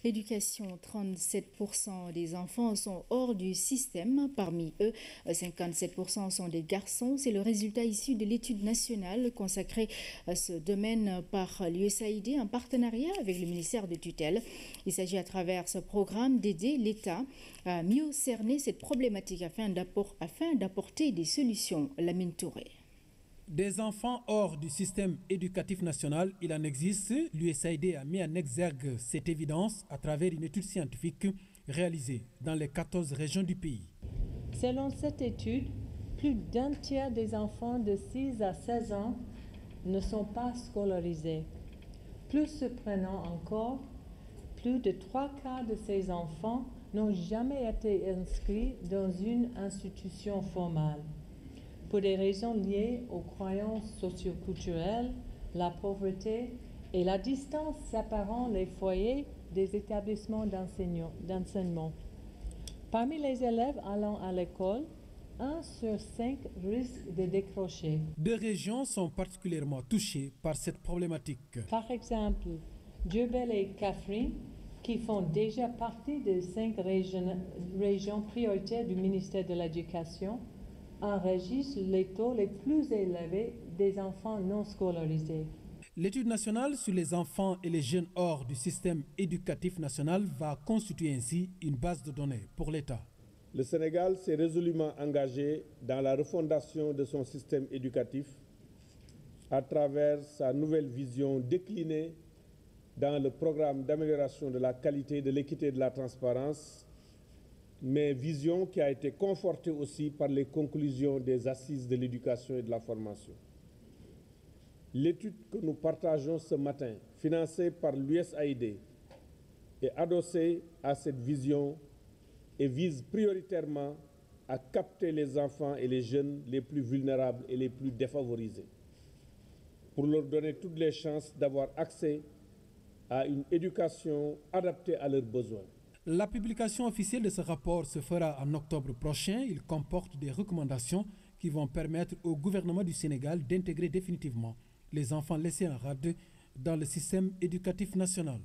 Éducation, 37% des enfants sont hors du système. Parmi eux, 57% sont des garçons. C'est le résultat issu de l'étude nationale consacrée à ce domaine par l'USAID en partenariat avec le ministère de tutelle. Il s'agit à travers ce programme d'aider l'État à mieux cerner cette problématique afin d'apporter des solutions. Lamine Touré. Des enfants hors du système éducatif national, il en existe. L'USAID a mis en exergue cette évidence à travers une étude scientifique réalisée dans les 14 régions du pays. Selon cette étude, plus d'un tiers des enfants de 6 à 16 ans ne sont pas scolarisés. Plus surprenant encore, plus de 3/4 de ces enfants n'ont jamais été inscrits dans une institution formelle. Pour des raisons liées aux croyances socioculturelles, la pauvreté et la distance séparant les foyers des établissements d'enseignement. Parmi les élèves allant à l'école, 1 sur 5 risque de décrocher. 2 régions sont particulièrement touchées par cette problématique. Par exemple, Diourbel et Kaffrine, qui font déjà partie des 5 régions prioritaires du ministère de l'Éducation, enregistrent les taux les plus élevés des enfants non scolarisés. L'étude nationale sur les enfants et les jeunes hors du système éducatif national va constituer ainsi une base de données pour l'État. Le Sénégal s'est résolument engagé dans la refondation de son système éducatif à travers sa nouvelle vision déclinée dans le programme d'amélioration de la qualité, de l'équité et de la transparence, mais vision qui a été confortée aussi par les conclusions des assises de l'éducation et de la formation. L'étude que nous partageons ce matin, financée par l'USAID, est adossée à cette vision et vise prioritairement à capter les enfants et les jeunes les plus vulnérables et les plus défavorisés, pour leur donner toutes les chances d'avoir accès à une éducation adaptée à leurs besoins. La publication officielle de ce rapport se fera en octobre prochain. Il comporte des recommandations qui vont permettre au gouvernement du Sénégal d'intégrer définitivement les enfants laissés en rade dans le système éducatif national.